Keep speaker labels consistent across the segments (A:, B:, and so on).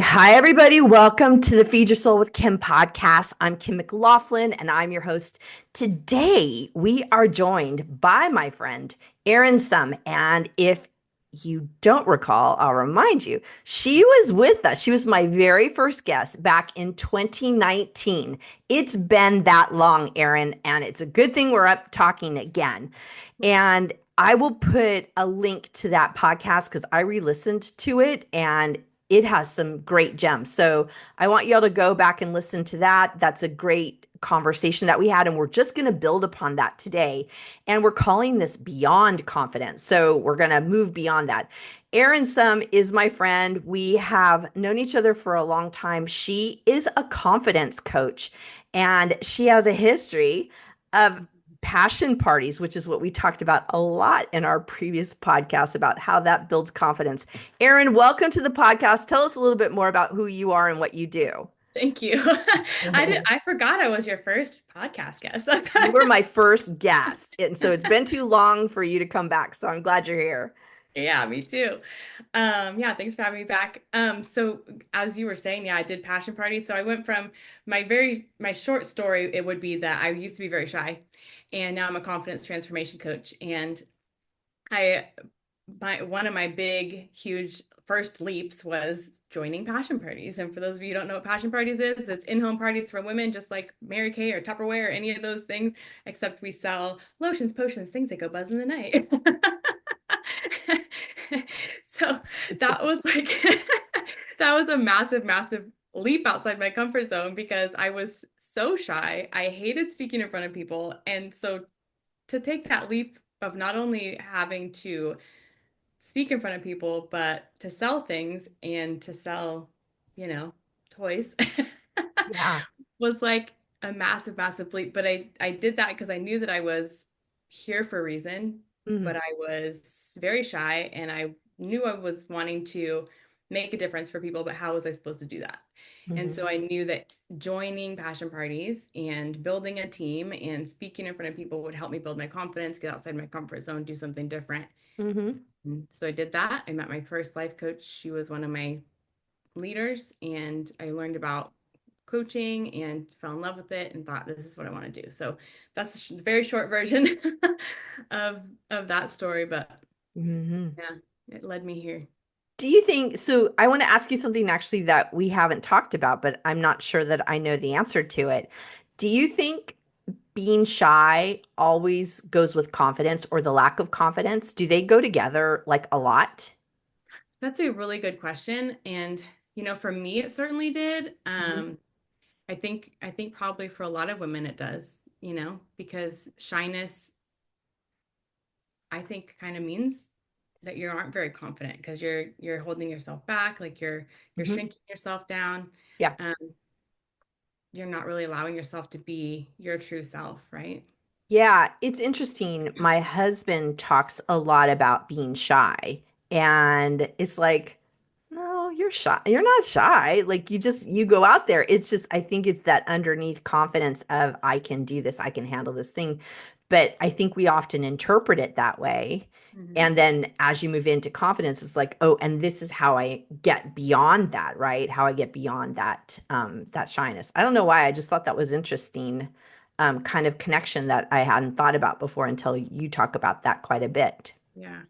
A: Hi, everybody. Welcome to the Feed Your Soul with Kim podcast. I'm Kim McLaughlin, and I'm your host. Today, we are joined by my friend, Erin Summ. And if you don't recall, I'll remind you, she was with us. She was my very first guest back in 2019. It's been that long, Erin, and it's a good thing we're up talking again. And I will put a link to that podcast because I re listened to it and it has some great gems. So I want y'all to go back and listen to that. That's a great conversation that we had. And we're just going to build upon that today. And we're calling this Beyond Confidence. So we're going to move beyond that. Erin Summ is my friend. We have known each other for a long time. She is a confidence coach and she has a history of passion parties, which is what we talked about a lot in our previous podcast about how that builds confidence. Erin, welcome to the podcast. Tell us a little bit more about who you are and what you do.
B: Thank you. I forgot I was your first podcast guest.
A: You were my first guest, and so it's been too long for you to come back. So I'm glad you're here.
B: Yeah, me too. Yeah, thanks for having me back. So as you were saying, yeah, I did passion parties. So I went from my short story, it would be that I used to be very shy, and now I'm a confidence transformation coach. And I my one of my big, huge first leaps was joining passion parties. And for those of you who don't know what passion parties is, it's in-home parties for women, just like Mary Kay or Tupperware or any of those things, except we sell lotions, potions, things that go buzz in the night. So that was like that was a massive, massive leap outside my comfort zone because I was so shy. I hated speaking in front of people. And so to take that leap of not only having to speak in front of people, but to sell things and to sell, toys
A: Yeah.
B: was like a massive, massive leap. But I did that because I knew that I was here for a reason, but
A: Mhm.
B: I was very shy and I knew I was wanting to make a difference for people, but how was I supposed to do that? And
A: Mhm.
B: so I knew that joining passion parties and building a team and speaking in front of people would help me build my confidence, get outside my comfort zone, do something different.
A: Mhm.
B: So I did that. I met my first life coach. She was one of my leaders, and I learned about coaching and fell in love with it and thought this is what I want to do. So that's a very short version of that story, but
A: Mhm.
B: yeah, it led me here.
A: Do you think so? I want to ask you something actually that we haven't talked about, but I'm not sure that I know the answer to it. Do you think being shy always goes with confidence or the lack of confidence? Do they go together like a lot?
B: That's a really good question, and for me, it certainly did.
A: Mhm.
B: I think probably for a lot of women it does, because shyness, I think, kind of means that you aren't very confident because you're holding yourself back, like you're
A: Mhm.
B: shrinking yourself down.
A: Yeah.
B: Um, you're not really allowing yourself to be your true self, right?
A: Yeah, it's interesting. My husband talks a lot about being shy, and it's like, no, you're shy. You're not shy. Like you go out there. It's just I think it's that underneath confidence of I can do this, I can handle this thing. But I think we often interpret it that way.
B: Hmm.
A: And then as you move into confidence, it's like, oh, and this is how I get beyond that, right? How I get beyond that shyness. I don't know why. I just thought that was interesting kind of connection that I hadn't thought about before until you talk about that quite a bit.
B: Yeah.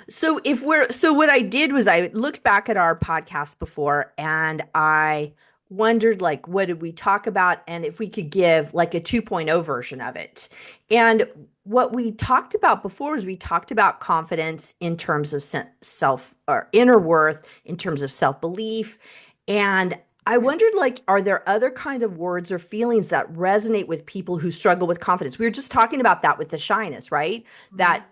A: So what I did was I looked back at our podcast before and I wondered like what did we talk about and if we could give like a 2.0 version of it. And what we talked about before was we talked about confidence in terms of self or inner worth, in terms of self-belief. And I wondered like are there other kind of words or feelings that resonate with people who struggle with confidence? We were just talking about that with the shyness, right?
B: Hmm.
A: That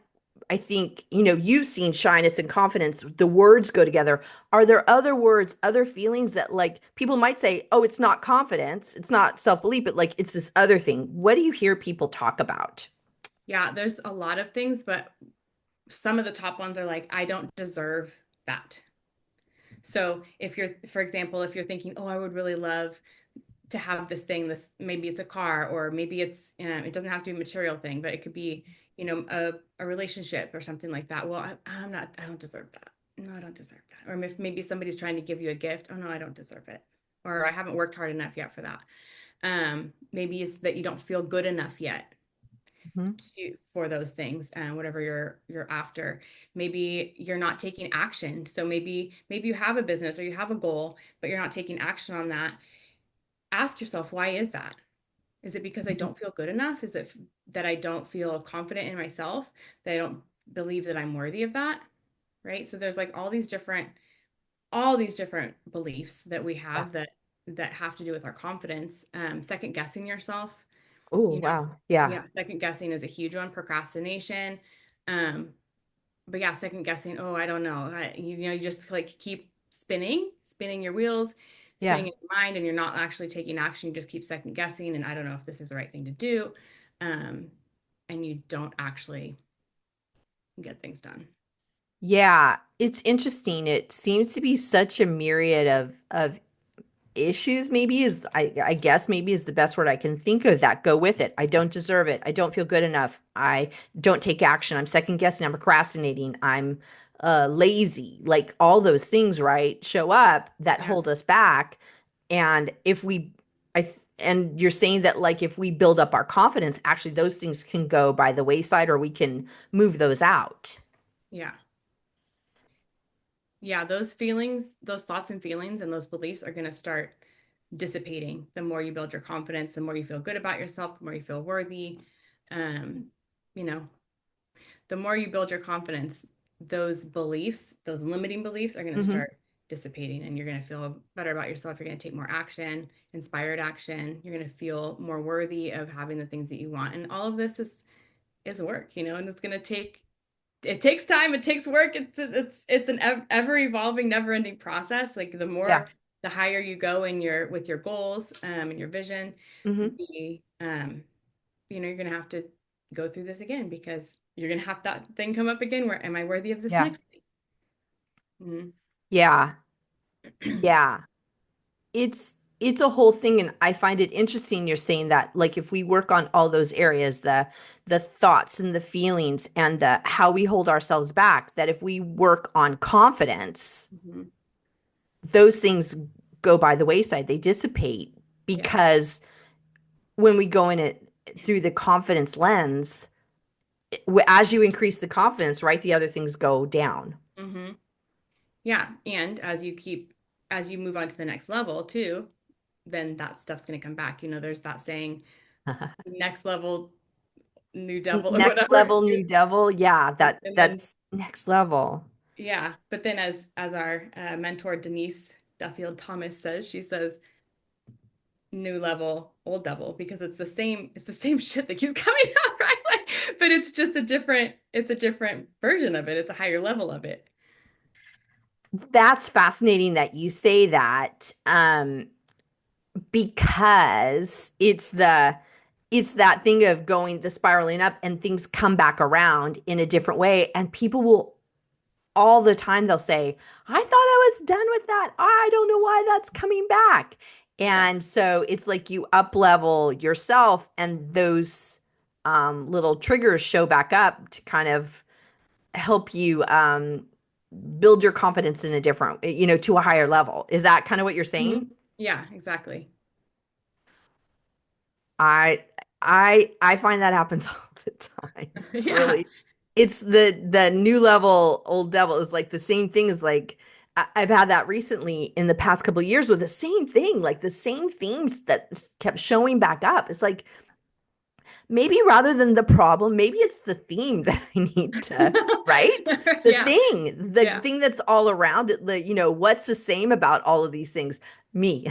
A: I think, you've seen shyness and confidence, the words go together. Are there other words, other feelings that like people might say, oh, it's not confidence, it's not self-belief, but like it's this other thing. What do you hear people talk about?
B: Yeah, there's a lot of things, but some of the top ones are like, I don't deserve that. So if you're, for example, if you're thinking, oh, I would really love to have this thing, this maybe it's a car, or maybe it doesn't have to be a material thing, but it could be, a relationship or something like that. Well, I don't deserve that. no, I don't deserve that. Or if maybe somebody's trying to give you a gift, oh no, I don't deserve it. Or I haven't worked hard enough yet for that. Maybe it's that you don't feel good enough yet
A: Mhm.
B: for those things and whatever you're after. Maybe you're not taking action. So maybe you have a business or you have a goal, but you're not taking action on that. Ask yourself, why is that? Is it because I don't feel good enough? Is it that I don't feel confident in myself? That I don't believe that I'm worthy of that? Right? So there's like all these different beliefs that we
A: Yeah.
B: have that have to do with our confidence. Second guessing yourself,
A: Oh,
B: you know,
A: wow. Yeah.
B: yeah, second guessing is a huge one. Procrastination. Um, but yeah, second guessing, oh, I don't know. You just like keep spinning your wheels, spinning
A: Yeah.
B: in your mind, and you're not actually taking action. You just keep second guessing, and I don't know if this is the right thing to do. Um, and you don't actually get things done.
A: Yeah. It's interesting. It seems to be such a myriad of issues, maybe is I guess maybe is the best word I can think of that go with it. I don't deserve it. I don't feel good enough. I don't take action. I'm second guessing. I'm procrastinating. I'm lazy. Like all those things, right, show up that
B: Yeah.
A: hold us back. And if we, and you're saying that like if we build up our confidence, actually those things can go by the wayside or we can move those out.
B: Yeah. Yeah, those feelings, those thoughts and feelings and those beliefs are going to start dissipating. The more you build your confidence, the more you feel good about yourself, the more you feel worthy. Um, you know, the more you build your confidence, those beliefs, those limiting beliefs are going to
A: Hmm.
B: start dissipating and you're going to feel better about yourself. You're going to take more action, inspired action. You're going to feel more worthy of having the things that you want. And all of this is work, and it's going to take it takes time, it takes work. It's an ever evolving, never ending process. Like
A: Yeah.
B: the higher you go in your with your goals and your vision,
A: Hmm.
B: the you're gonna have to go through this again because you're gonna have that thing come up again where am I worthy of this
A: Yeah.
B: next thing?
A: Yeah.
B: Mhm.
A: Yeah. It's a whole thing, and I find it interesting you're saying that like if we work on all those areas, the thoughts and the feelings and the how we hold ourselves back, that if we work on confidence,
B: Mhm.
A: those things go by the wayside, they dissipate,
B: Yeah.
A: because when we go in it through the confidence lens, as you increase the confidence, right, the other things go down.
B: hmm Yeah. And as you move on to the next level too, then that stuff's gonna come back. There's that saying, next level, new devil or
A: Next
B: whatever.
A: level, new devil. Yeah,
B: And then
A: that's next level.
B: yeah, but then as our mentor Denise Duffield Thomas says, she says new level, old devil because it's the same shit that keeps coming up, right? But it's a different version of it. It's a higher level of it.
A: That's fascinating that you say that, because it's that thing of going the spiraling up and things come back around in a different way, and people will all the time they'll say, I thought I was done with that. I don't know why that's coming back.
B: Yeah.
A: And so it's like you up level yourself, and those little triggers show back up to kind of help you build your confidence in a different, to a higher level. Is that kind of what you're saying?
B: Mhm. Yeah, exactly.
A: I I find that happens all the time. It's
B: Yeah.
A: really it's the new level old devil is like the same thing as like I've had that recently in the past couple of years with the same thing, like the same themes that kept showing back up. It's like maybe rather than the problem, maybe it's the theme that I need to, right? The
B: Yeah.
A: thing, the
B: Yeah.
A: thing that's all around it, what's the same about all of these things? Me.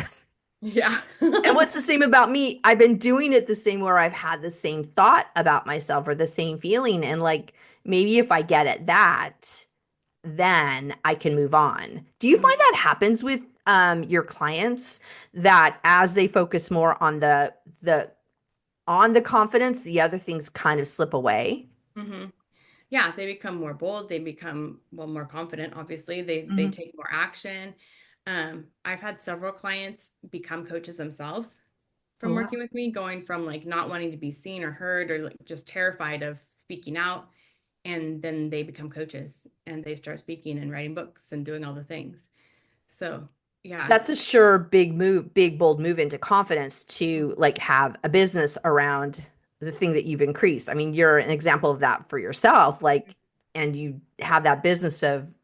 B: Yeah.
A: And what's the same about me? I've been doing it the same where I've had the same thought about myself or the same feeling. And like maybe if I get at that, then I can move on. Do you find that happens with your clients, that as they focus more on the confidence, the other things kind of slip away?
B: hmm Yeah, they become more bold, they become well more confident, obviously. They
A: Hmm.
B: take more action. I've had several clients become coaches themselves
A: Oh,
B: from
A: wow.
B: working with me, going from like not wanting to be seen or heard or like just terrified of speaking out and then they become coaches and they start speaking and writing books and doing all the things. So, yeah.
A: That's a sure big move, big bold move into confidence to like have a business around the thing that you've increased. I mean, you're an example of that for yourself, like, and you have that business of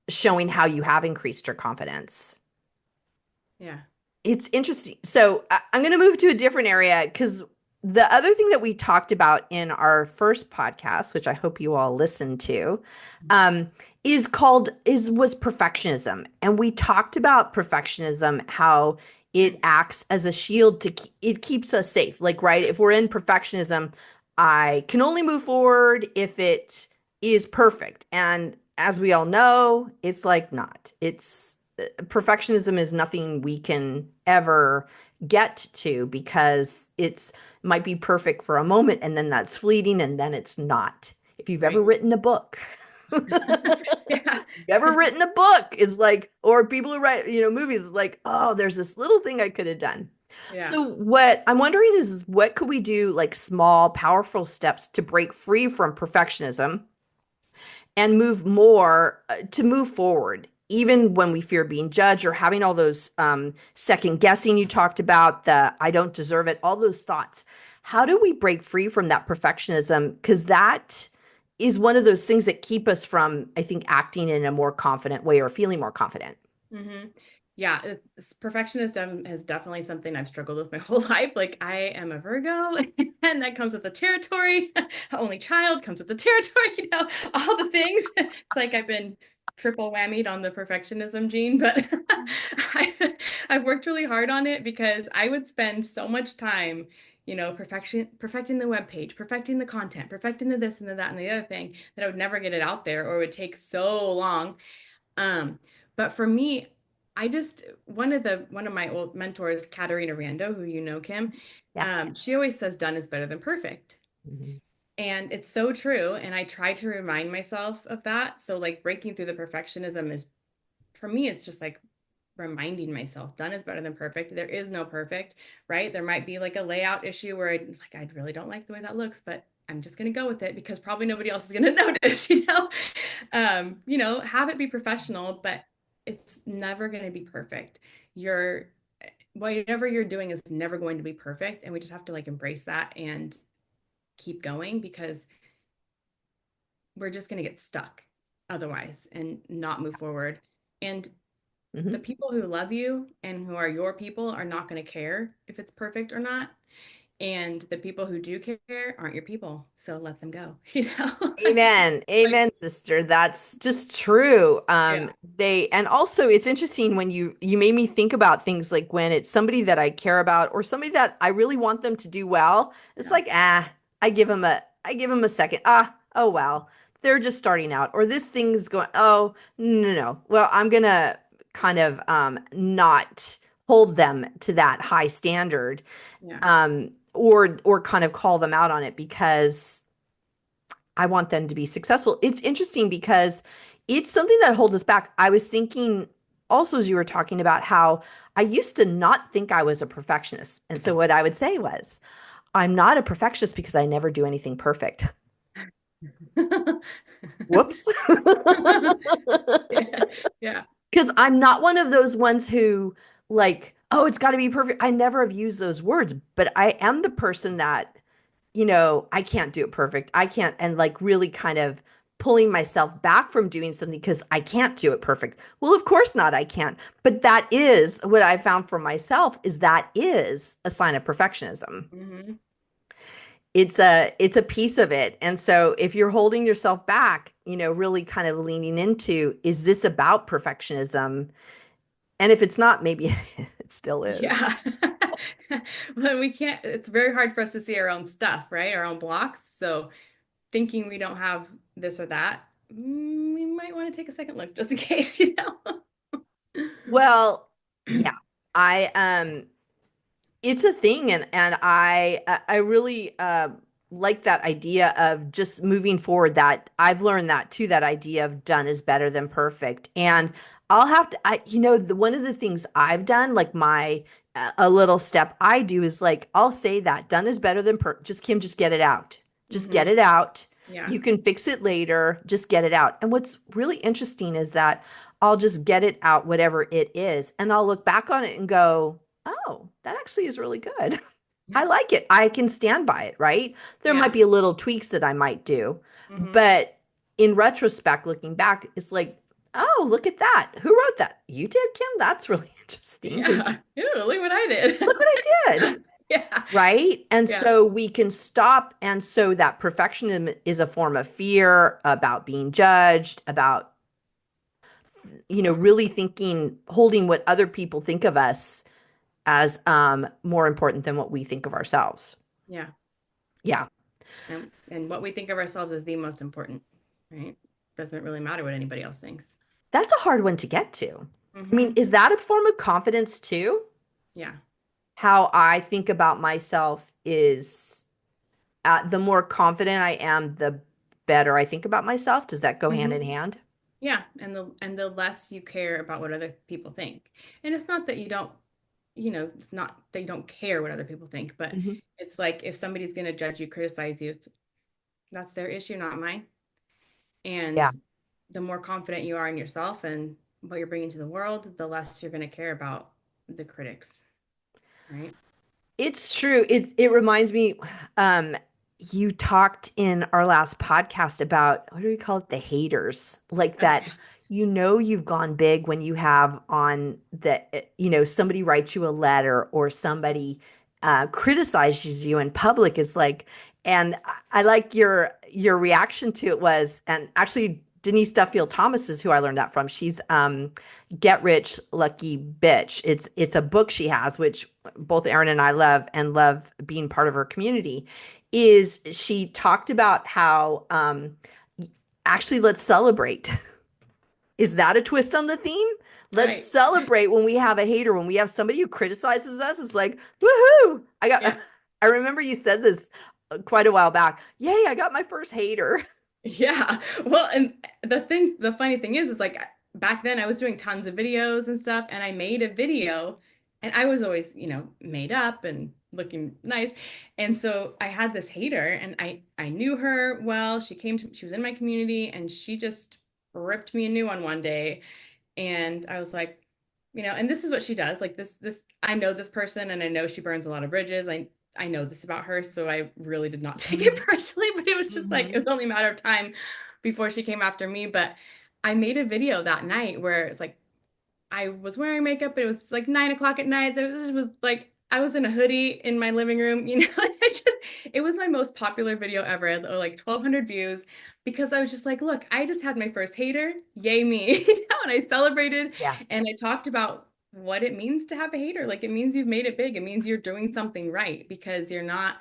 A: showing how you have increased your confidence.
B: Yeah.
A: It's interesting. So I'm going to move to a different area because the other thing that we talked about in our first podcast, which I hope you all listened to, um, is called is was perfectionism, and we talked about perfectionism, how it acts as a shield it keeps us safe. Like, right, if we're in perfectionism, I can only move forward if it is perfect, and as we all know, it's like not. It's perfectionism is nothing we can ever get to because it's might be perfect for a moment and then that's fleeting and then it's not. If you've ever
B: Right.
A: written a book,
B: Yeah.
A: ever written a book is like, or people who write, movies is like, oh, there's this little thing I could have done.
B: Yeah.
A: So what I'm wondering is what could we do like small, powerful steps to break free from perfectionism and move more to move forward even when we fear being judged or having all those second guessing you talked about, the I don't deserve it, all those thoughts. How do we break free from that perfectionism, because that is one of those things that keep us from, I think, acting in a more confident way or feeling more confident.
B: Hmm. Yeah, perfectionism is definitely something I've struggled with my whole life. Like I am a Virgo, and that comes with the territory. Only child comes with the territory, all the things. It's like I've been triple whammied on the perfectionism gene, but I've worked really hard on it because I would spend so much time, perfecting the web page, perfecting the content, perfecting the this and the that and the other thing that I would never get it out there or it would take so long. Um, but for me, I just one of my old mentors, Katerina Rando, who you know, Kim,
A: Yeah.
B: she always says done is better than perfect.
A: Mhm.
B: And it's so true. And I try to remind myself of that. So like breaking through the perfectionism is for me, it's just like reminding myself done is better than perfect. There is no perfect, right? There might be like a layout issue where I really don't like the way that looks, but I'm just going to go with it because probably nobody else is going to notice, have it be professional, but it's never going to be perfect. You're Whatever you're doing is never going to be perfect. And we just have to like embrace that and keep going because we're just going to get stuck otherwise and not move forward. And the
A: Mhm.
B: people who love you and who are your people are not going to care if it's perfect or not. And the people who do care aren't your people. So let them go,
A: Amen.
B: Like,
A: Amen, sister. That's just true.
B: yeah,
A: And also it's interesting when you made me think about things like when it's somebody that I care about or somebody that I really want them to do well. It's
B: yeah,
A: like, I give them a second. Oh well. They're just starting out. Or this thing's going, oh, no, no. Well, I'm gonna kind of not hold them to that high standard.
B: yeah.
A: Or kind of call them out on it because I want them to be successful. It's interesting because it's something that holds us back. I was thinking also as you were talking about how I used to not think I was a perfectionist. And so what I would say was, I'm not a perfectionist because I never do anything perfect. Whoops.
B: Yeah, yeah,
A: Because I'm not one of those ones who like, oh, it's got to be perfect. I never have used those words, but I am the person that I can't do it perfect. I can't, and like really kind of pulling myself back from doing something because I can't do it perfect. Well, of course not, I can't. But that is what I found for myself is that is a sign of perfectionism.
B: hmm,
A: It's a piece of it. And so if you're holding yourself back, really kind of leaning into, is this about perfectionism? And if it's not, maybe it still is.
B: yeah. Well, we can't, it's very hard for us to see our own stuff, right? Our own blocks. So thinking we don't have this or that, we might want to take a second look just in case,
A: Well, yeah. I it's a thing, and I really like that idea of just moving forward. That I've learned that too. That idea of done is better than perfect. And I'll have to, one of the things I've done, like my a little step I do is like I'll say that done is better than just Kim, just get it out, just get
B: Hmm.
A: it out.
B: Yeah.
A: You can fix it later, just get it out. And what's really interesting is that I'll just get it out, whatever it is, and I'll look back on it and go, oh, that actually is really good. I like it. I can stand by it, right? There might
B: Yeah.
A: be a little tweaks that I might do,
B: Hmm.
A: but in retrospect, looking back, it's like, oh, look at that. Who wrote that? You did, Kim? That's really interesting because
B: Yeah. Ew, look what I did.
A: look what I did.
B: Yeah.
A: Right. And
B: Yeah.
A: so we can stop. And so that perfectionism is a form of fear about being judged, about,
B: Mhm.
A: really thinking, holding what other people think of us as more important than what we think of ourselves.
B: Yeah.
A: Yeah.
B: And what we think of ourselves is the most important, right? Doesn't really matter what anybody else thinks.
A: That's a hard one to get to. I mean,
B: Hmm.
A: is that a form of confidence too?
B: Yeah.
A: How I think about myself is the more confident I am, the better I think about myself. Does that go hand in
B: Hmm.
A: hand?
B: Yeah. And the less you care about what other people think. And it's not that you don't, it's not that you don't care what other people think, but
A: Mhm.
B: it's like if somebody's going to judge you, criticize you, that's their issue, not mine. And
A: Yeah.
B: the more confident you are in yourself and what you're bringing to the world, the less you're going to care about the critics, right?
A: It's true. It reminds me, um, you talked in our last podcast about what do we call it? The haters. Like
B: Oh
A: that, you've gone big when you have on somebody writes you a letter or somebody criticizes you in public. It's like, and I like your reaction to it was, and actually Denise Duffield Thomas is who I learned that from. She's Get Rich Lucky Bitch. It's a book she has, which both Erin and I love and love being part of her community. Is she talked about how actually let's celebrate. Is that a twist on the theme? Let's
B: right.
A: celebrate when we have a hater, when we have somebody who criticizes us. It's like, woohoo!
B: Yeah.
A: I remember you said this quite a while back. Yay, I got my first hater.
B: Yeah. Well, and the funny thing is like back then I was doing tons of videos and stuff, and I made a video and I was always, made up and looking nice. And so I had this hater and I knew her well. She was in my community and she just ripped me a new one day. And I was like, and this is what she does. Like this, I know this person and I know she burns a lot of bridges. I know this about her, so I really did not take it
A: Mhm,
B: personally, but it was just like it
A: mhm.
B: was only a matter of time before she came after me. But I made a video that night where it's like I was wearing makeup. It was like 9 o'clock at night. There was like I was in a hoodie in my living room, and it was my most popular video ever. It had, like 1,200 views because I was just like, look, I just had my first hater. Yay me. And I celebrated
A: Yeah.
B: and I talked about what it means to have a hater. Like it means you've made it big. It means you're doing something right because you're not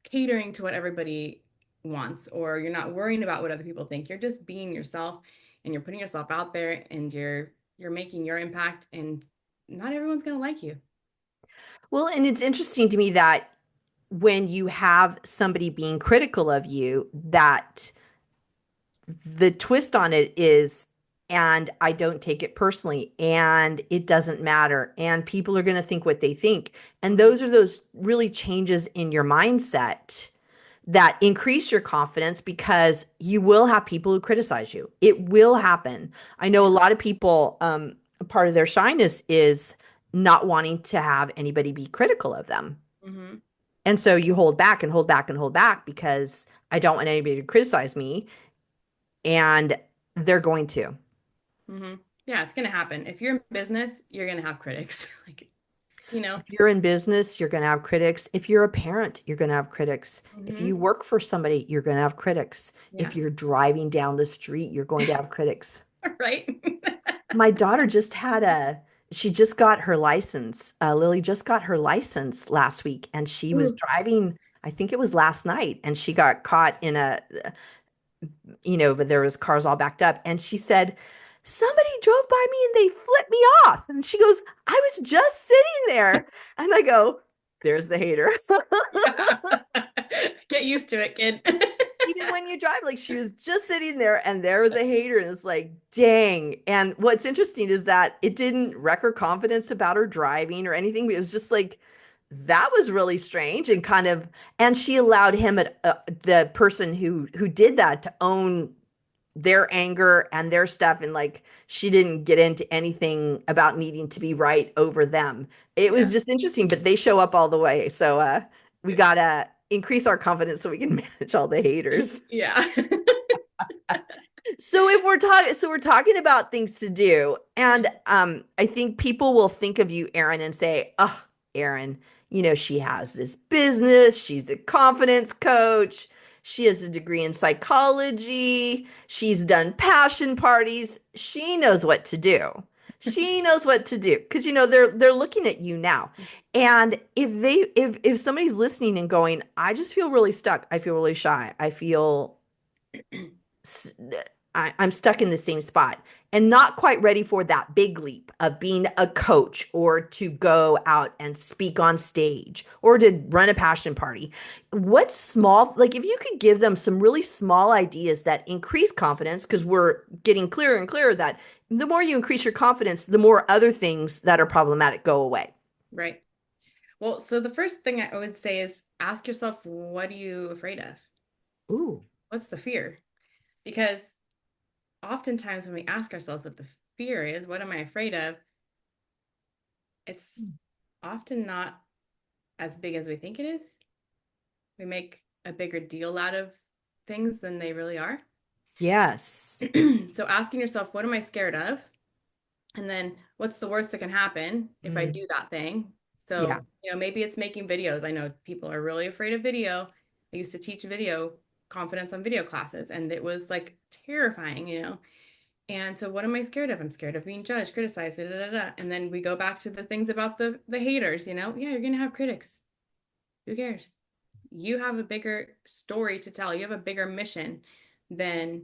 B: catering to what everybody wants or you're not worrying about what other people think. You're just being yourself and you're putting yourself out there and you're making your impact and not everyone's going to like you.
A: Well, and it's interesting to me that when you have somebody being critical of you, that the twist on it is, and I don't take it personally, and it doesn't matter, and people are going to think what they think. And
B: Mhm.
A: those really changes in your mindset that increase your confidence because you will have people who criticize you. It will happen. I know a
B: Yeah.
A: lot of people, part of their shyness is not wanting to have anybody be critical of them.
B: Hmm.
A: And so you hold back and hold back and hold back because I don't want anybody to criticize me. And they're going to.
B: Hmm. Yeah, it's going to happen. If you're in business, you're going to have critics. Like, you know.
A: If you're in business, you're going to have critics. If you're a parent, you're going to have critics. If you
B: Hmm.
A: work for somebody, you're going to have critics.
B: Yeah.
A: If you're driving down the street, you're going to have critics.
B: Right.
A: My daughter she just got her license. Lily just got her license last week, and she was
B: Ooh.
A: driving, I think it was last night, and she got caught in but there was cars all backed up. And she said, somebody drove by me and they flipped me off. And she goes, I was just sitting there. And I go, there's the hater.
B: Yeah. Get used to it, kid.
A: Even when you drive, like she was just sitting there and there was a hater. And it's like, dang. And what's interesting is that it didn't wreck her confidence about her driving or anything. It was just like, that was really strange and kind of, and she allowed him, the person who did that, to own their anger and their stuff, and like she didn't get into anything about needing to be right over them. It was
B: Yeah.
A: just interesting, but they show up all the way. So we gotta increase our confidence so we can manage all the haters.
B: Yeah.
A: So if we're talking about things to do, and I think people will think of you, Erin, and say, "Oh, Erin, she has this business, she's a confidence coach, she has a degree in psychology, she's done passion parties, she knows what to do." She knows what to do because they're looking at you now. And if somebody's listening and going, "I just feel really stuck. I feel really shy. I feel I'm stuck in the same spot and not quite ready for that big leap of being a coach or to go out and speak on stage or to run a passion party." What small, like if you could give them some really small ideas that increase confidence, because we're getting clearer and clearer that the more you increase your confidence, the more other things that are problematic go away.
B: Right. Well, so the first thing I would say is ask yourself, what are you afraid of?
A: Ooh,
B: What's the fear? Because oftentimes when we ask ourselves what the fear is, what am I afraid of? It's often not as big as we think it is. We make a bigger deal out of things than they really are.
A: yes.
B: So asking yourself, what am I scared of? And then what's the worst that can happen if I
A: Mm,
B: do that thing?
A: yeah,
B: So, maybe it's making videos. I know people are really afraid of video. I used to teach video confidence on video classes, and it was like terrifying. And so what am I scared of? I'm scared of being judged, criticized, da, da, da, da. And then we go back to the things about the haters. Yeah, you're gonna have critics. Who cares? You have a bigger story to tell. You have a bigger mission than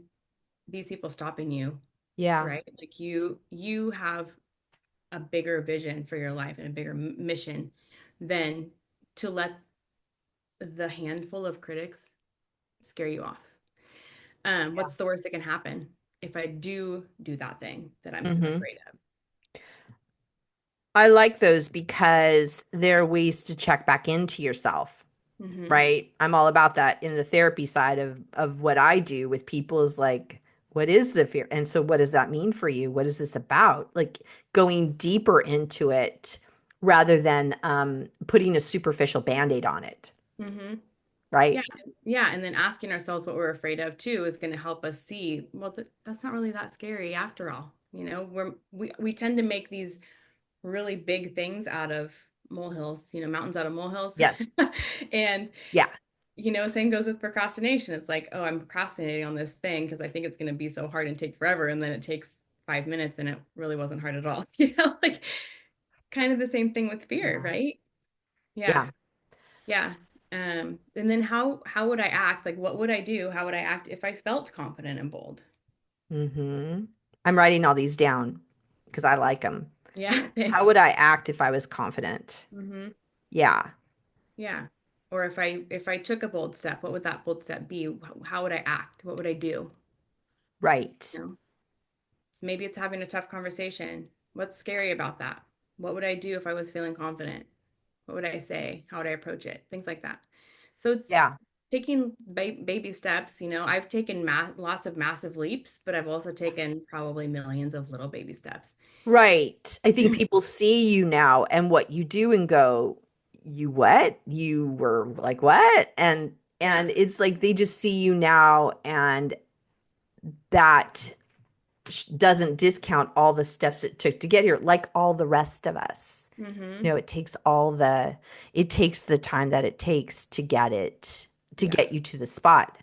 B: these people stopping you,
A: yeah,
B: right? Like you have a bigger vision for your life and a bigger mission than to let the handful of critics scare you off.
A: yeah.
B: What's the worst that can happen if I do that thing that I'm
A: Hmm.
B: afraid of?
A: I like those because they're ways to check back into yourself,
B: Mm-hmm.
A: right? I'm all about that in the therapy side of what I do with people, is like, what is the fear? And so what does that mean for you? What is this about? Like going deeper into it rather than putting a superficial band-aid on it,
B: Mm-hmm. Yeah,
A: right?
B: yeah, and then asking ourselves what we're afraid of too is going to help us see, well, that's not really that scary after all. We tend to make these really big things out of molehills, mountains out of molehills.
A: Yes.
B: And
A: Yeah.
B: same goes with procrastination. It's like, oh, I'm procrastinating on this thing because I think it's going to be so hard and take forever, and then it takes 5 minutes and it really wasn't hard at all. Like kind of the same thing with fear,
A: Yeah.
B: right? Yeah.
A: Yeah.
B: Yeah. And then how would I act? Like what would I do? How would I act if I felt confident and bold?
A: Hmm. I'm writing all these down because I like them.
B: Yeah,
A: How
B: thanks.
A: would I act if I was confident?
B: Hmm.
A: Yeah.
B: Yeah. Or if I took a bold step, what would that bold step be? How would I act? What would I do?
A: Right.
B: You know, maybe it's having a tough conversation. What's scary about that? What would I do if I was feeling confident? What would I say? How would I approach it? Things like that. So it's
A: Yeah.
B: taking baby steps. I've taken lots of massive leaps, but I've also taken probably millions of little baby steps.
A: Right. I think people see you now and what you do and go, "You what? You were like what?"
B: Yeah.
A: And it's like they just see you now, and that doesn't discount all the steps it took to get here, like all the rest of us.
B: Hmm.
A: It takes the time that it takes to
B: Yeah.
A: get you to the spot.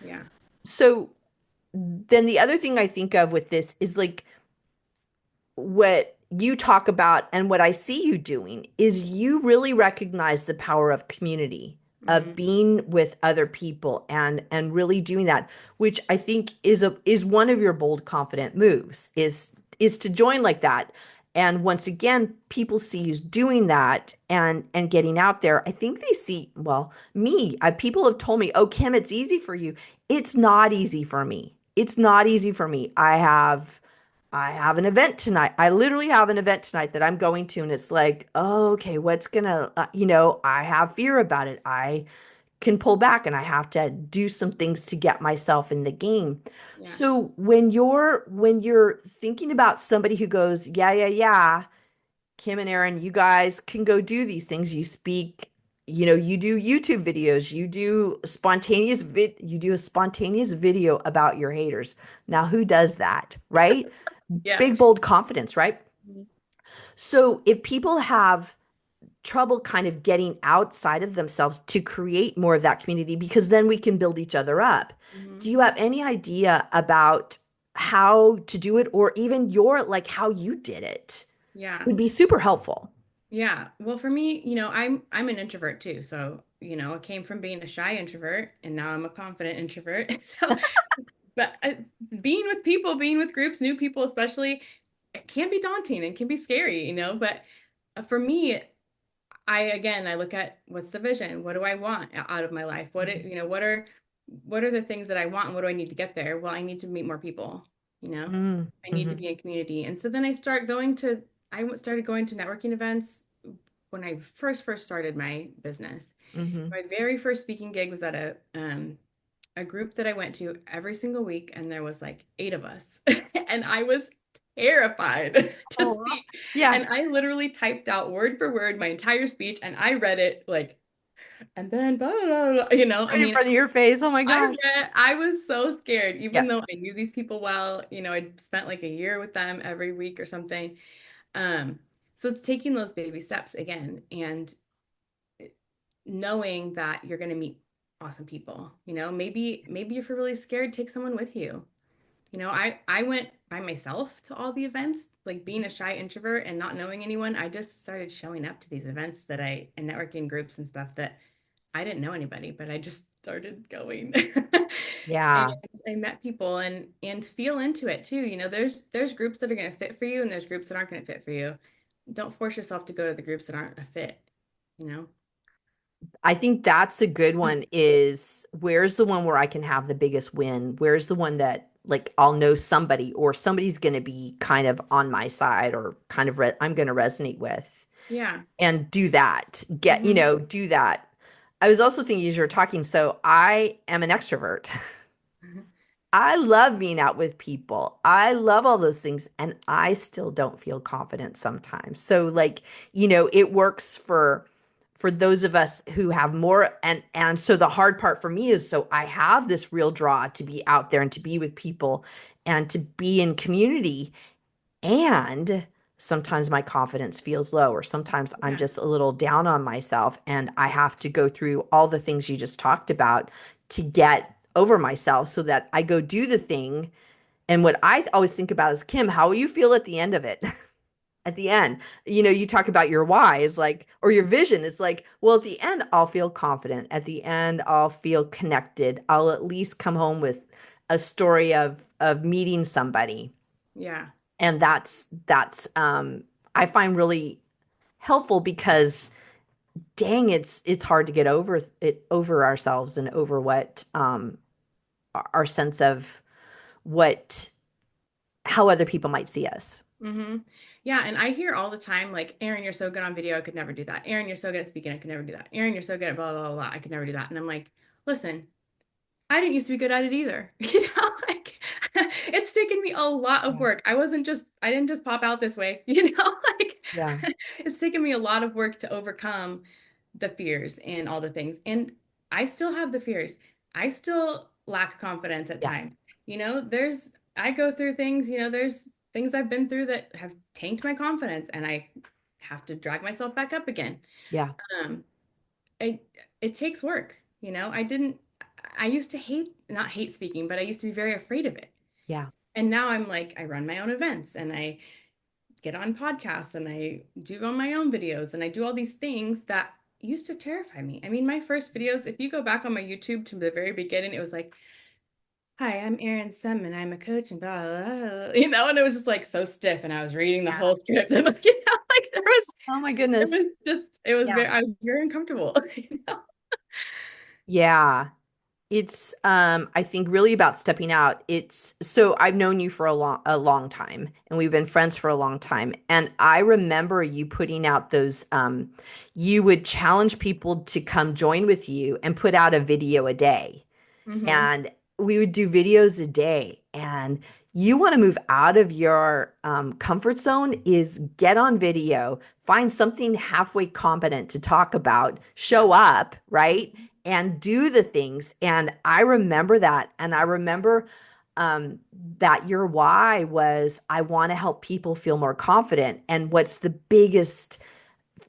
B: Yeah.
A: So then the other thing I think of with this is like what you talk about and what I see you doing is you really recognize the power of community, of
B: Hmm.
A: being with other people, and really doing that, which I think is one of your bold confident moves, is to join like that. And once again, people see you doing that and getting out there. I think they see, well, people have told me, "Oh, Kim, it's easy for you." It's not easy for me. It's not easy for me. I have I have an event tonight. I literally have an event tonight that I'm going to, and it's like, oh, okay, what's gonna, I have fear about it. I can pull back and I have to do some things to get myself in the game.
B: Yeah.
A: So when you're thinking about somebody who goes, yeah, yeah, yeah, Kim and Erin, you guys can go do these things. You speak, you do YouTube videos, you do a spontaneous video about your haters. Now, who does that, right?
B: Yeah.
A: Big, bold confidence, right?
B: Mhm.
A: So if people have trouble kind of getting outside of themselves to create more of that community, because then we can build each other up. Do
B: Mhm.
A: you have any idea about how to do it, or even your like how you did it?
B: Yeah.
A: Would be super helpful.
B: Yeah. Well, for me, I'm an introvert too. So, I came from being a shy introvert and now I'm a confident introvert. So, but being with people, being with groups, new people especially, it can be daunting and can be scary, but for me, I look at what's the vision? What do I want out of my life? What are the things that I want and what do I need to get there? Well, I need to meet more people, you know.
A: Mm,
B: I need to
A: hmm
B: be in community. And so then I started going to networking events when I first started my business.
A: hmm
B: My very first speaking gig was at a group that I went to every single week, and there was like 8 of us. And I was terrified to
A: Oh, wow.
B: speak.
A: Yeah.
B: And I literally typed out word for word my entire speech and I read it like, and then blah, blah, blah, I
A: Right in
B: mean,
A: front of your face. Oh my gosh.
B: I was so scared, even
A: Yes.
B: though I knew these people well, I spent like a year with them every week or something. Um, so it's taking those baby steps again and knowing that you're going to meet awesome people. Maybe if you're really scared, take someone with you. I went by myself to all the events, like being a shy introvert and not knowing anyone. I just started showing up to these events and networking groups and stuff that I didn't know anybody, but I just started going. And
A: Yeah.
B: I met people and feel into it too. There's groups that are going to fit for you and there's groups that aren't going to fit for you. Don't force yourself to go to the groups that aren't a fit, you know?
A: I think that's a good one is where's the one where I can have the biggest win? Where's the one that like I'll know somebody or somebody's going to be kind of on my side or kind of I'm going to resonate with
B: Yeah.
A: and do that.
B: Hmm.
A: Do that. I was also thinking as you were talking, so I am an extrovert. I love being out with people. I love all those things and I still don't feel confident sometimes. So like, it works for those of us who have more and so the hard part for me is so I have this real draw to be out there and to be with people and to be in community and sometimes my confidence feels low or sometimes I'm
B: Yeah.
A: just a little down on myself and I have to go through all the things you just talked about to get over myself so that I go do the thing. And what I always think about is, Kim, how will you feel at the end of it? At the end, you talk about your why is like, or your vision is like, well, at the end, I'll feel confident. At the end, I'll feel connected. I'll at least come home with a story of meeting somebody.
B: Yeah.
A: And that's I find really helpful because dang, it's hard to get over ourselves and over what our sense of what how other people might see us.
B: Hmm. Yeah, and I hear all the time, like, Erin, you're so good on video, I could never do that. Erin, you're so good at speaking, I could never do that. Erin, you're so good at blah, blah, blah, blah, I could never do that. And I'm like, listen, I didn't used to be good at it either. Like it's taken me a lot of
A: Yeah.
B: work. I didn't just pop out this way, like
A: Yeah.
B: it's taken me a lot of work to overcome the fears and all the things. And I still have the fears. I still lack confidence at
A: Yeah.
B: times. I go through things, there's things I've been through that have tanked my confidence and I have to drag myself back up again.
A: Yeah.
B: Um, it it takes work, I used to not hate speaking, but I used to be very afraid of it.
A: Yeah.
B: And now I'm like, I run my own events and I get on podcasts and I do on my own videos and I do all these things that used to terrify me. I mean, my first videos, if you go back on my YouTube to the very beginning, it was like, hi, I'm Erin Summ and I'm a coach and blah, blah, blah, and it was just like so stiff and I was reading the
A: Yeah.
B: whole script and like, like
A: Oh my goodness.
B: I was
A: Yeah.
B: I was very uncomfortable.
A: Yeah. I think really about stepping out. It's so I've known you for a long time and we've been friends for a long time. And I remember you putting out those you would challenge people to come join with you and put out a video a day.
B: Hmm.
A: And we would do videos a day. And you want to move out of your comfort zone is get on video, find something halfway competent to talk about,
B: Yeah.
A: show up, right?
B: Mhm.
A: And do the things. And I remember that. And I remember um, that your why was I want to help people feel more confident. And what's the biggest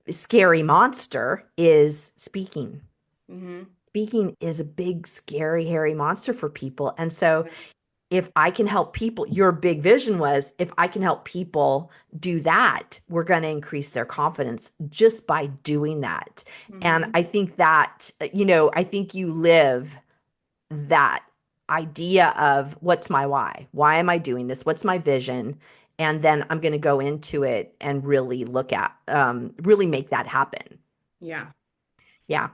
A: scary monster is speaking.
B: Hmm.
A: Speaking is a big, scary, hairy monster for people. And so if I can help people, your big vision was if I can help people do that, we're going to increase their confidence just by doing that. And
B: Hmm.
A: I think that, I think you live that idea of what's my why? Why am I doing this? What's my vision? And then I'm going to go into it and really really make that happen.
B: Yeah.
A: Yeah.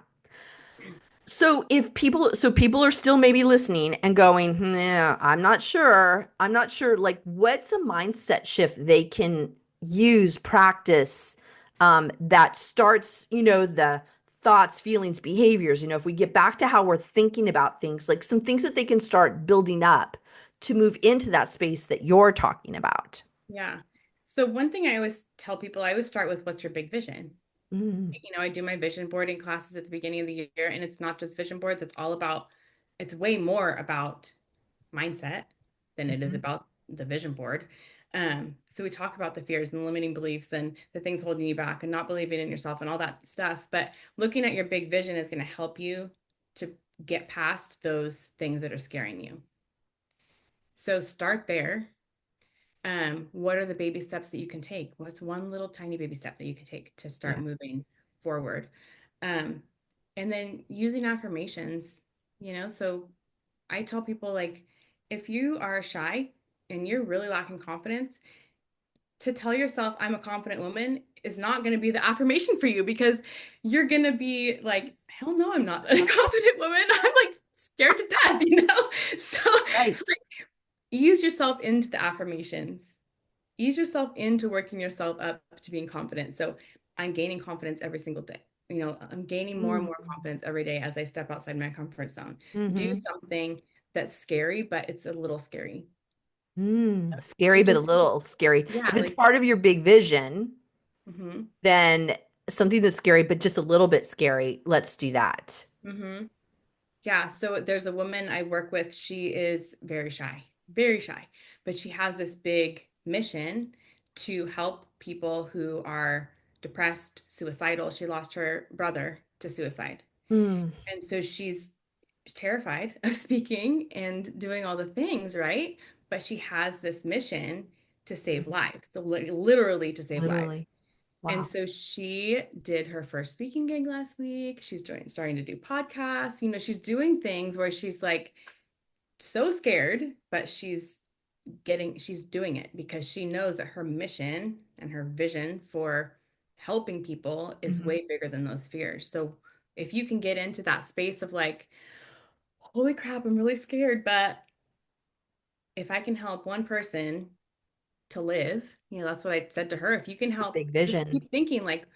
A: So people are still maybe listening and going, nah, I'm not sure. Like, what's a mindset shift they can use, practice, that starts, the thoughts, feelings, behaviors. If we get back to how we're thinking about things, like some things that they can start building up to move into that space that you're talking about.
B: Yeah. So one thing I always tell people, I always start with what's your big vision?
A: Mm,
B: I do my vision boarding classes at the beginning of the year, and it's not just vision boards, it's way more about mindset than it is
A: mhm.
B: about the vision board. So we talk about the fears and the limiting beliefs and the things holding you back and not believing in yourself and all that stuff. But looking at your big vision is going to help you to get past those things that are scaring you. So start there. What are the baby steps that you can take? What's one little tiny baby step that you can take to start
A: Yeah.
B: moving forward? Um, and then using affirmations, so I tell people like if you are shy and you're really lacking confidence, to tell yourself I'm a confident woman is not going to be the affirmation for you because you're going to be like, hell no, I'm not a confident woman. I'm like scared to death. So
A: Right.
B: like, ease yourself into the affirmations, ease yourself into working yourself up to being confident. So I'm gaining confidence every single day. I'm gaining more and
A: Mm,
B: more confidence every day as I step outside my comfort zone. Do
A: hmm
B: something that's scary, but it's a little scary.
A: Scary,
B: To
A: but a
B: just,
A: little scary.
B: yeah,
A: If it's
B: like,
A: part of your big vision,
B: mm-hmm,
A: then something that's scary, but just a little bit scary, let's do that.
B: mm-hmm. Yeah. So there's a woman I work with. She is very shy, but she has this big mission to help people who are depressed, suicidal. She lost her brother to suicide.
A: Mm,
B: And so she's terrified of speaking and doing all the things, right? But she has this mission to save lives. So literally to save lives.
A: literally.
B: And
A: Wow.
B: so she did her first speaking gig last week. She's starting to do podcasts. She's doing things where she's like so scared, but she's doing it because she knows that her mission and her vision for helping people is
A: Mhm.
B: way bigger than those fears. So if you can get into that space of like, holy crap, I'm really scared, but if I can help one person to live, that's what I said to her. If you can
A: The
B: help,
A: big
B: just
A: vision.
B: keep thinking like,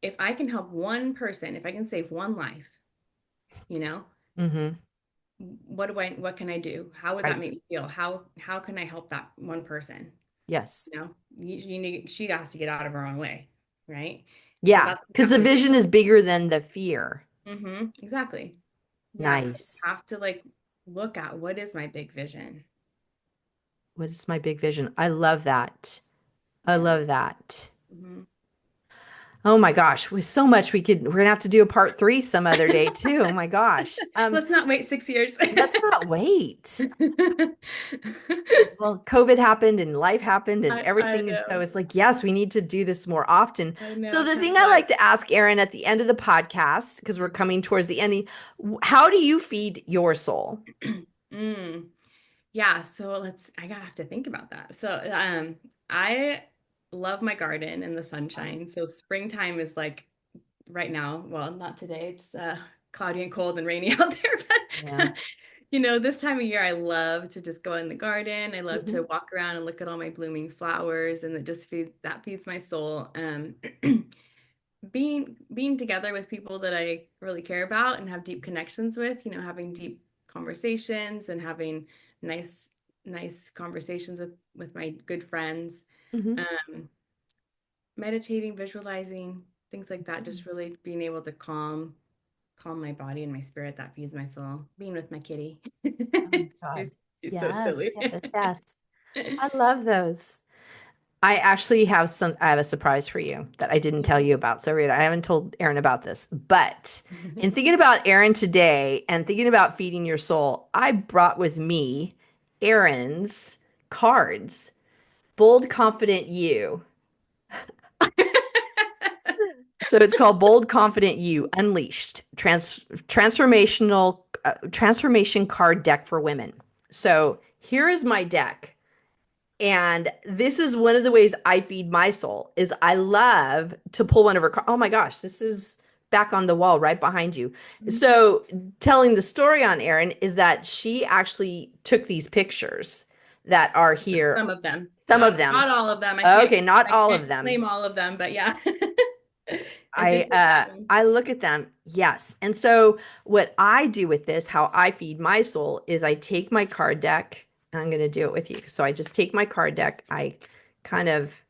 B: if I can help one person, if I can save one life, you know,
A: Hmm.
B: what can I do? How would that
A: Right.
B: make me feel? How can I help that one person?
A: Yes.
B: She has to get out of her own way, right? So
A: Yeah.
B: that's what
A: Because
B: you
A: the
B: have to
A: vision is bigger than the fear.
B: do. Exactly. Yeah. So you
A: Nice.
B: have to like look at what is my big vision.
A: What is my big vision? I love that. I
B: Yeah.
A: love that.
B: Hmm.
A: Oh my gosh, with so much we're gonna have to do a part three some other day too. Oh my gosh.
B: Let's not wait 6 years.
A: Let's not wait.
B: I
A: Well, COVID happened and life happened and
B: I
A: everything. And so
B: know.
A: it's like, yes, we need to do this more often.
B: I
A: So
B: know.
A: the
B: Time
A: thing I
B: flies.
A: like to ask Erin at the end of the podcast, because we're coming towards the ending, how do you feed your soul?
B: Mm. Yeah, so I gotta have to think about that. So, I love my garden and the sunshine.
A: Yes.
B: So springtime is like right now, well, not today. It's cloudy and cold and rainy out there,
A: Yeah.
B: This time of year, I love to just go in the garden. I love to
A: Mhm.
B: walk around and look at all my blooming flowers, and that feeds my soul. Being together with people that I really care about and have deep connections with, having deep conversations and having nice nice conversations with my good friends.
A: Mhm.
B: Um, Meditating, visualizing, things like that, just really being able to calm my body and my spirit, that feeds my soul. Being with my kitty.
A: Oh my God.
B: She's so
A: Yes,
B: silly.
A: yes, yes. I love those. I actually have I have a surprise for you that I didn't tell you about. So Rita, I haven't told Erin about this, but in thinking about Erin today and thinking about feeding your soul, I brought with me Erin's cards. Bold, confident you. So it's called Bold, Confident You Unleashed Transformation Card Deck for Women. So here is my deck. And this is one of the ways I feed my soul is I love to pull one of her cards. Oh my gosh, this is back on the wall right behind you. So telling the story on Erin is that she actually took these pictures that are here,
B: Some of them,
A: some of them.
B: not all of them.
A: Okay, not
B: I
A: all
B: can't
A: of them.
B: claim all of them, but yeah, I
A: I
B: did take that one.
A: I look at them, yes. And so what I do with this, how I feed my soul, is I take my card deck, and I'm going to do it with you. So I just take my card deck, I kind of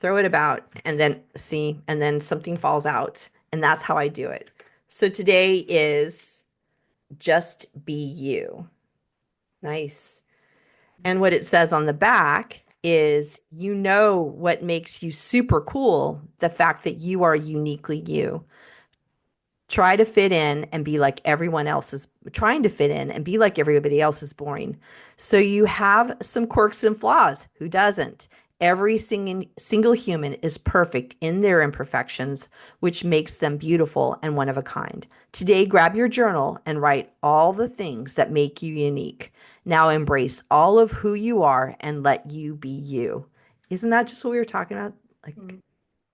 A: throw it about, and then see, and then something falls out, and that's how I do it. So today is just be you. Nice. And what it says on the back is, you know what makes you super cool, the fact that you are uniquely you. Try to fit in and be like everyone else is trying to fit in and be like everybody else is boring. So you have some quirks and flaws. Who doesn't? Every single human is perfect in their imperfections, which makes them beautiful and one of a kind. Today, grab your journal and write all the things that make you unique. Now embrace all of who you are and let you be you. Isn't that just what we were talking about? Like,
B: Mhm.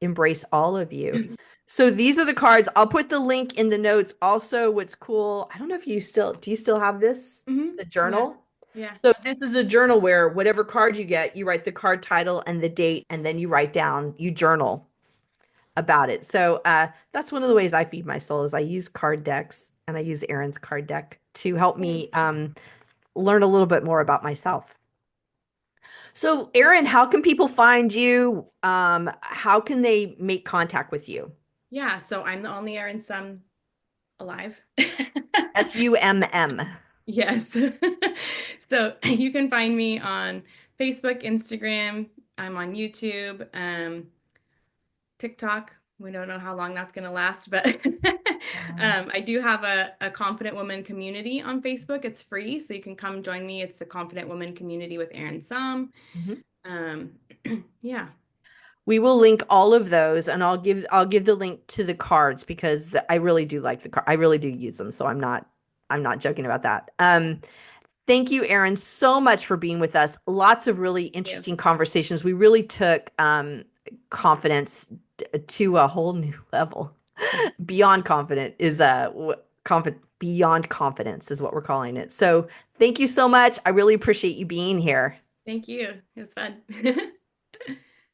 A: embrace all of you. So these are the cards. I'll put the link in the notes. Also, what's cool, I don't know if you still do you still have this? The
B: Yeah,
A: journal?
B: yeah.
A: So this is a journal where whatever card you get, you write the card title and the date, and then you write down, you journal about it. So that's one of the ways I feed my soul is I use card decks and I use Erin's card deck to help me learn a little bit more about myself. So, Erin, how can people find you? How can they make contact with you?
B: Yeah, so I'm the only Erin Summ alive.
A: SUMM.
B: Yes. So you can find me on Facebook, Instagram. I'm on YouTube, TikTok. We don't know how long that's going to last, but I do have a Confident Woman community on Facebook. It's free, so you can come join me. It's the Confident Woman community with Erin Summ.
A: Mhm.
B: Um, yeah.
A: We will link all of those, and I'll give the link to the cards because I really do like the card. I really do use them, so I'm not joking about that. Thank you, Erin, so much for being with us. Lots of really
B: Yeah.
A: interesting conversations. We really took confidence to a whole new level. Beyond confident is beyond confidence is what we're calling it. So thank you so much. I really appreciate you being here.
B: Thank you. It was fun.